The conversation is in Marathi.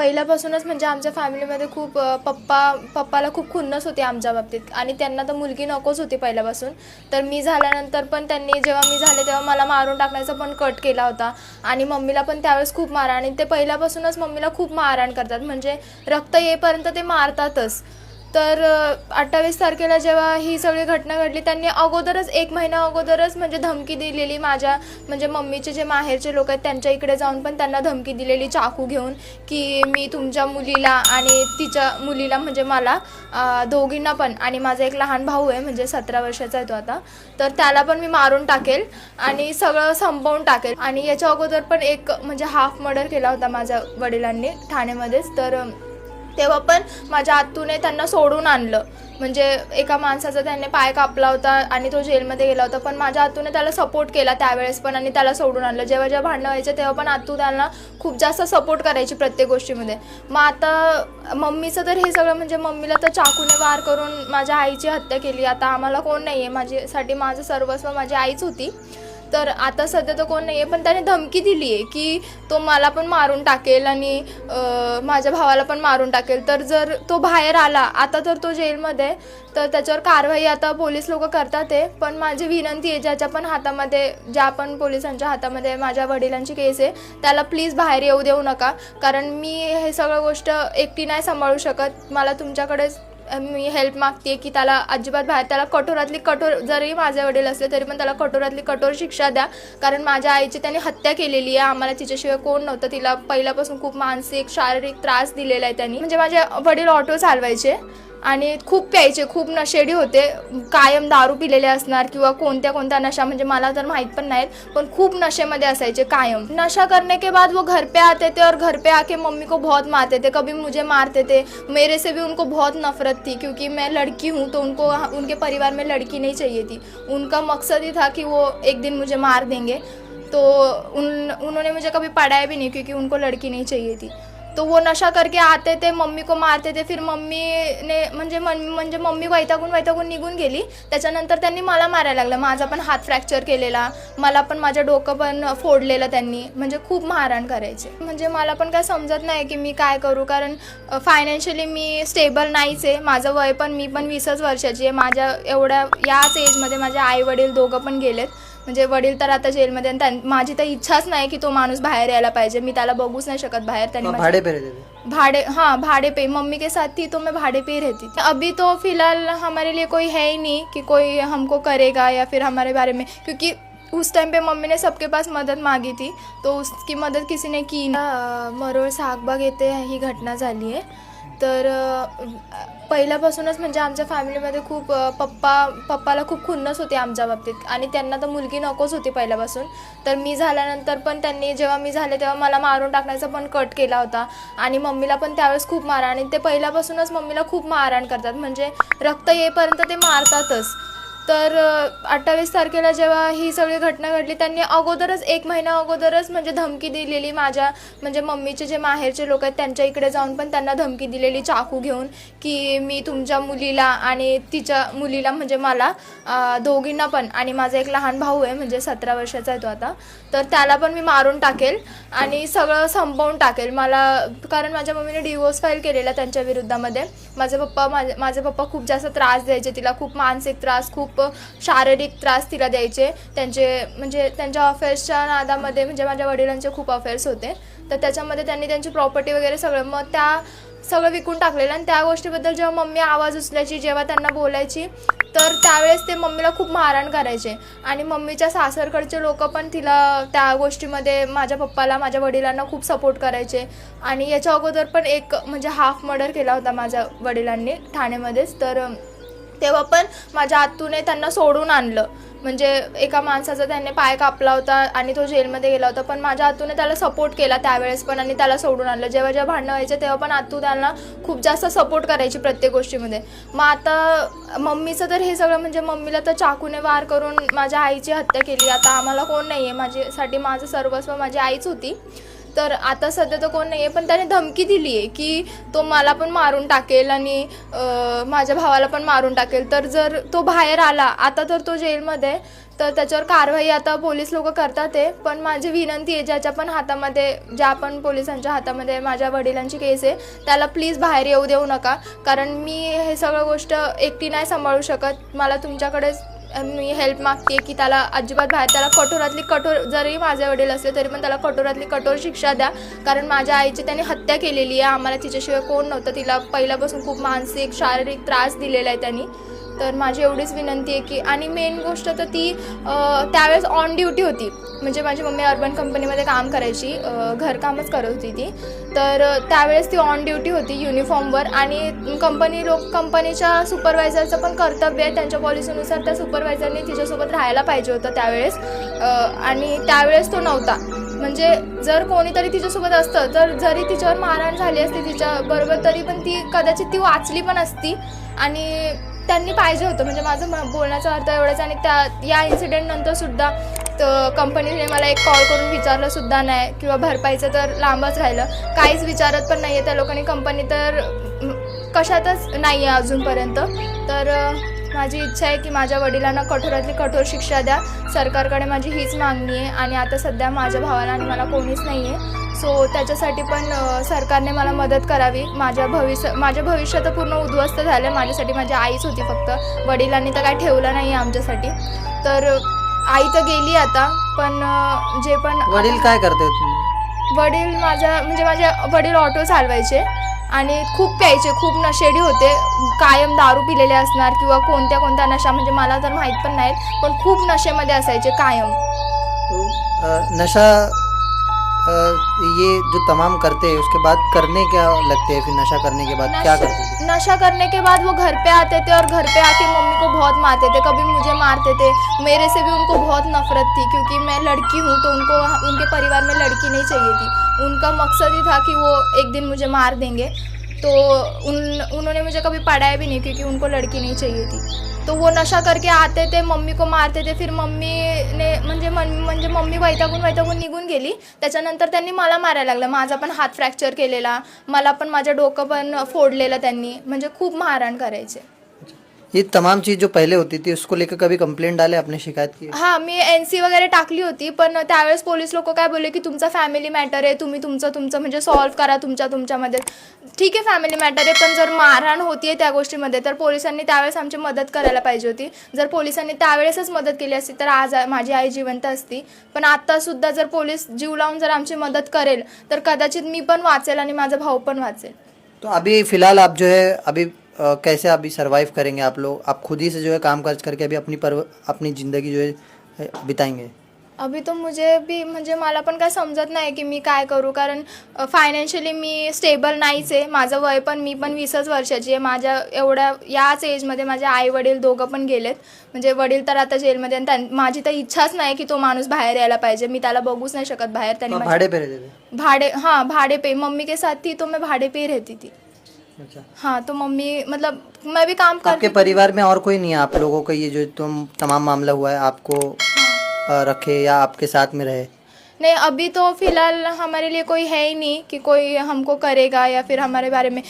पहिल्यापासूनच म्हणजे आमच्या फॅमिलीमध्ये खूप पप्पाला खूप खुन्नस होती आमच्या बाबतीत आणि त्यांना तर मुलगी नकोच होती पहिल्यापासून. तर मी झाल्यानंतर पण त्यांनी जेव्हा मी झाले तेव्हा मला मारून टाकण्याचा पण कट केला होता आणि मम्मीला पण त्यावेळेस खूप मारहाण. आणि ते पहिल्यापासूनच मम्मीला खूप मारहाण करतात, म्हणजे रक्त येईपर्यंत ते मारतातच. तर 28 तारखेला जेव्हा ही सगळी घटना घडली त्यांनी अगोदरच 1 महिना अगोदरच म्हणजे धमकी दिलेली माझ्या, म्हणजे मम्मीचे जे माहेरचे लोक आहेत त्यांच्या इकडे जाऊन पण त्यांना धमकी दिलेली चाकू घेऊन, की मी तुमच्या मुलीला आणि तिच्या मुलीला म्हणजे मला दोघींना पण, आणि माझा एक लहान भाऊ आहे म्हणजे 17 वर्षाचा आहे तो आता, तर त्याला पण मी मारून टाकेल आणि सगळं संपवून टाकेल. आणि याच्या अगोदर पण एक म्हणजे हाफ मर्डर केला होता माझ्या वडिलांनी ठाण्यामध्येच. तर तेव्हा पण माझ्या आत्तूने त्यांना सोडून आणलं, म्हणजे एका माणसाचा त्याने पाय कापला होता आणि तो जेलमध्ये गेला होता, पण माझ्या आत्तूने त्याला सपोर्ट केला त्यावेळेस पण आणि त्याला सोडून आणलं. जेव्हा जेव्हा भांडणं व्हायचे तेव्हा पण आत्तू त्यांना खूप जास्त सपोर्ट करायची प्रत्येक गोष्टीमध्ये. मग आता मम्मीचं तर हे सगळं, म्हणजे मम्मीला तर चाकूने वार करून माझ्या आईची हत्या केली. आता आम्हाला कोण नाही आहे, माझ्यासाठी माझं सर्वस्व माझी आईच होती. तर आता सध्या तर कोण नाही आहे, पण त्याने धमकी दिली आहे की तो मला पण मारून टाकेल आणि माझ्या भावाला पण मारून टाकेल. तर जर तो बाहेर आला, आता तर तो जेलमध्ये, तर त्याच्यावर कारवाई आता पोलीस लोक करतात आहे. पण माझी विनंती आहे, ज्या पण पोलिसांच्या हातामध्ये माझ्या वडिलांची केस आहे त्याला प्लीज बाहेर येऊ देऊ नका, कारण मी हे सगळं गोष्ट एकटी नाही सांभाळू शकत. मला तुमच्याकडेच मी हेल्प मागते की त्याला अजिबात बाहेर, त्याला कठोरातली कठोर, जरी माझे वडील असले तरी पण त्याला कठोरातली कठोर शिक्षा द्या, कारण माझ्या आईची त्याने हत्या केलेली आहे. आम्हाला तिच्याशिवाय कोण नव्हतं. तिला पहिल्यापासून खूप मानसिक शारीरिक त्रास दिलेला आहे त्यांनी. म्हणजे माझे वडील ऑटो चालवायचे आणि खूप प्यायचे, खूप नशेडी होते, कायम दारू पिलेले असणार किंवा कोणत्या नशा, म्हणजे मला तर माहीत पण नाहीत, पण खूप नशेमध्ये असायचे कायम. नशा करने के बाद वो घर पे आते थे और घर पे आके मम्मी को बहुत मारते थे, कभी मुझे मारते थे. मेरे से भी उनको बहुत नफरत थी क्योंकि मैं लड़की हूँ, तो उनको उनके परिवार में लड़की नहीं चाहिए थी. उनका मकसद ही था कि वो एक दिन मुझे मार देंगे. तो उन्होंने मुझे कभी पढ़ाया भी नहीं क्योंकि उनको लड़की नहीं चाहिए थी. तो वो नशा करके आते थे, मम्मी को मारते थे. फिर मम्मीने म्हणजे मम्मी वैतागून निघून गेली. त्याच्यानंतर त्यांनी मला मारायला लागलं. माझा पण हात फ्रॅक्चर केलेला, मला पण माझं डोकं पण फोडलेलं त्यांनी, म्हणजे खूप मारहाण करायचे. म्हणजे मला पण काय समजत नाही की मी काय करू, कारण फायनान्शियली मी स्टेबल नाहीच आहे. माझं वय पण, मी पण 20च वर्षाची आहे. माझ्या याच एजमध्ये माझे आई वडील दोघं पण गेलेत, म्हणजे वडील तर आता जेलमध्ये. आणि माझी तर इच्छाच नाही की तो माणूस बाहेर यायला पाहिजे. मी त्याला बघूच नाही शकत बाहेर. त्यांनी भाड़े पे मम्मी के साथ थी, तो मैं भाड़े पे ही रहती थी. अभी तो फिलहाल हमारे लिए कोई है ही नहीं कि कोई हमको करेगा या फिर हमारे बारे में, क्योंकि उस टाइम पे मम्मी ने सबके पास मदद मांगी थी, तो उसकी मदद किसी ने की. मरोळ सागबाग येथे ही घटना झाली आहे. तर पहिल्यापासूनच म्हणजे आमच्या फॅमिलीमध्ये खूप पप्पाला खूप खुन्नस होती आमच्या बाबतीत आणि त्यांना तर मुलगी नकोच होती पहिल्यापासून. तर मी झाल्यानंतर पण त्यांनी, जेव्हा मी झाले तेव्हा मला मारून टाकण्याचा पण कट केला होता आणि मम्मीला पण त्यावेळेस खूप मारहाण. आणि ते पहिल्यापासूनच मम्मीला खूप मारहाण करतात, म्हणजे रक्त येईपर्यंत ते मारतातच. तर 28 तारखेला जेव्हा ही सगळी घटना घडली त्यांनी अगोदरच 1 महिना अगोदरच म्हणजे धमकी दिलेली माझ्या, म्हणजे मम्मीचे जे माहेरचे लोक आहेत त्यांच्या इकडे जाऊन पण त्यांना धमकी दिलेली चाकू घेऊन, की मी तुमच्या मुलीला आणि तिच्या मुलीला म्हणजे मला दोघींना पण, आणि माझा एक लहान भाऊ आहे म्हणजे 17 वर्षाचा आहे तो आता, तर त्याला पण मी मारून टाकेल आणि सगळं संपवून टाकेल. कारण माझ्या मम्मीने डिवोर्स फाईल केलेला त्यांच्या विरुद्धामध्ये. माझे पप्पा खूप जास्त त्रास द्यायचे तिला, खूप मानसिक त्रास, खूप शारीरिक त्रास तिला द्यायचे. त्यांच्या अफेअर्सच्या नादामध्ये, म्हणजे माझ्या वडिलांचे खूप अफेअर्स होते, तर त्याच्यामध्ये त्यांनी त्यांची प्रॉपर्टी वगैरे सगळं विकून टाकलेलं. आणि त्या गोष्टीबद्दल जेव्हा मम्मी आवाज उचलायची, जेव्हा त्यांना बोलायची, तर त्यावेळेस ते मम्मीला खूप मारहाण करायचे. आणि मम्मीच्या सासरकडचे लोक पण तिला त्या गोष्टीमध्ये, माझ्या पप्पाला, माझ्या वडिलांना खूप सपोर्ट करायचे. आणि याच्या अगोदर पण एक म्हणजे हाफ मर्डर केला होता माझ्या वडिलांनी ठाण्यामध्येच. तर तेव्हा पण माझ्या आत्तूने त्यांना सोडून आणलं, म्हणजे एका माणसाचा त्याने पाय कापला होता आणि तो जेलमध्ये गेला होता, पण माझ्या आत्तूने त्याला सपोर्ट केला त्यावेळेस पण आणि त्याला सोडून आणलं. जेव्हा जेव्हा भांडणं व्हायचे तेव्हा पण आत्तू त्यांना खूप जास्त सपोर्ट करायची प्रत्येक गोष्टीमध्ये. मग आता मम्मीचं तर हे सगळं, म्हणजे मम्मीला तर चाकूने वार करून माझ्या आईची हत्या केली. आता आम्हाला कोण नाही आहे, माझ्यासाठी माझं सर्वस्व माझी आईच होती. तर आता सध्या तर कोण नाही आहे, पण त्याने धमकी दिली आहे की तो मला पण मारून टाकेल आणि माझ्या भावाला पण मारून टाकेल. तर जर तो बाहेर आला, आता तर तो जेलमध्ये आहे, तर त्याच्यावर कारवाई आता पोलीस लोक करतात आहे. पण माझी विनंती आहे, ज्याच्या पण हातामध्ये, ज्या पण पोलिसांच्या हातामध्ये माझ्या वडिलांची केस आहे, त्याला प्लीज बाहेर येऊ देऊ नका. कारण मी हे सगळं गोष्ट एकटी नाही सांभाळू शकत. मला तुमच्याकडेच मी हेल्प मागते की त्याला अजिबात बाहेर, त्याला कठोरातली कठोर, जरी माझे वडील असले तरी पण त्याला कठोरातली कठोर शिक्षा द्या. कारण माझ्या आईची त्याने हत्या केलेली आहे. आम्हाला तिच्याशिवाय कोण नव्हतं. तिला पहिल्यापासून खूप मानसिक शारीरिक त्रास दिलेला आहे त्यांनी. तर माझी एवढीच विनंती आहे की, आणि मेन गोष्ट तर ती त्यावेळेस ऑन ड्युटी होती. म्हणजे माझी मम्मी अर्बन कंपनीमध्ये काम करायची, घरकामच करत होती ती. तर त्यावेळेस ती ऑन ड्युटी होती युनिफॉर्मवर, आणि कंपनीच्या सुपरवायझरचं पण कर्तव्य आहे, त्यांच्या पॉलिसीनुसार त्या सुपरवायझरने तिच्यासोबत राहायला पाहिजे होतं त्यावेळेस. आणि त्यावेळेस तो नव्हता. म्हणजे जर कोणीतरी तिच्यासोबत असतं तर जरी तिच्यावर मारहाण झाली असती तिच्याबरोबर, तरी पण ती कदाचित ती वाचली पण असती. आणि त्यांनी पाहिजे होतं, म्हणजे माझं बोलण्याचा अर्थ एवढाच. आणि या इन्सिडेंटनंतरसुद्धा तर कंपनीने मला एक कॉल करून विचारलंसुद्धा नाही, किंवा भरपाईचं तर लांबच राहिलं, काहीच विचारत पण नाही आहे त्या लोकांनी. कंपनी तर कशातच नाही आहे अजूनपर्यंत. तर माझी इच्छा आहे की माझ्या वडिलांना कठोरातली कठोर शिक्षा द्या. सरकारकडे माझी हीच मागणी आहे. आणि आता सध्या माझ्या भावाला आणि मला कोणीच नाही आहे, सो त्याच्यासाठी पण सरकारने मला मदत करावी. माझं भविष्य तर पूर्ण उद्ध्वस्त झालं. माझ्यासाठी माझी आईच होती फक्त, वडिलांनी तर काय ठेवलं नाही आहे आमच्यासाठी. तर आई तर गेली आता, पण जे पण वडील काय करते तुम्ही? वडील माझे वडील ऑटो चालवायचे आणि खूप प्यायचे, खूप नशेडी होते. कायम दारू पिलेले असणार किंवा कोणत्या नशा, म्हणजे मला तर माहीत पण नाही, पण खूप नशेमध्ये असायचे कायम. नशा ये जो तमाम करते हैं उसके बाद करने क्या लगते हैं? फिर नशा करने के बाद क्या करते थे? नशा करने के बाद वो घर पे आते थे और घर पे आके मम्मी को बहुत मारते थे, कभी मुझे मारते थे. मेरे से भी उनको बहुत नफरत थी, क्योंकि मैं लड़की हूँ, तो उनके परिवार में लड़की नहीं चाहिए थी. उनका मकसद ही था कि वो एक दिन मुझे मार देंगे. तो उन्होंने मुझे कभी पढ़ाया भी नहीं, क्योंकि उनको लड़की नहीं चाहिए थी. तो वो नशा करके आते थे, मम्मी को मारते थे. फिर मम्मीने म्हणजे मम्मी वैतागून निघून गेली. त्याच्यानंतर त्यांनी मला मारायला लागलं. माझा पण हात फ्रॅक्चर केलेला, मला पण माझं डोकं पण फोडलेलं त्यांनी. म्हणजे खूप मारहाण करायचे. ये तमाम चीज़ जो पहले होती थी उसको लेकर कभी कंप्लेंट डाले, आपने शिकायत की? हां, मी NC वगैरे टाकली होती, पण त्यावेळेस पोलीस लोक काय बोलले की तुमचा फॅमिली मॅटर आहे, तुम्ही तुमचं म्हणजे सॉल्व्ह करा तुमच्यामध्ये. ठीक आहे, फॅमिली मॅटर आहे, पण जर मारहाण होतीये त्या गोष्टीमध्ये तर पोलिसांनी त्यावेळेस आमची मदत करायला पाहिजे होती. जर पोलिसांनी त्यावेळेसच मदत केली असती तर आज माझी आई जिवंत असती. पण आत्तासुद्धा जर पोलीस जीव लावून जर आमची मदत करेल तर कदाचित मी पण वाचेल आणि माझा भाऊ पण वाचेल. तो अभी फ़िलहाल आप जो है अभी कैसे अभी सरवाइव करेंगे आप लोग? आप खुद ही से जो है काम काज करके अभी अपनी ज़िंदगी जो है बिताएंगे? अभी तो मुझे भी म्हणजे मला पण काय समजत नाही की मी काय करू, कारण फायनान्शियली मी स्टेबल नाहीच आहे. माझं वय पण, मी पण 20च वर्षाची आहे. माझ्या याच एजमध्ये माझे आई वडील दोघं पण गेलेत. म्हणजे वडील तर आता जेलमध्ये, आणि माझी तर इच्छाच नाही की तो माणूस बाहेर यायला पाहिजे. मी त्याला बघूच नाही शकत बाहेर. त्यांनी भाड़े पे रहते थे? भाड़े पे मम्मी के साथ थी, तो मैं भाड़े पे ही रहती थी. अच्छा. हाँ, तो मम्मी मतलब मैं भी काम आपके परिवार में और कोई नहीं है आप लोगों का? ये जो तमाम मामला हुआ है आपको रखे या आपके साथ में रहे? नहीं, अभी तो फिलहाल हमारे लिए कोई है ही नहीं कि कोई हमको करेगा या फिर हमारे बारे में,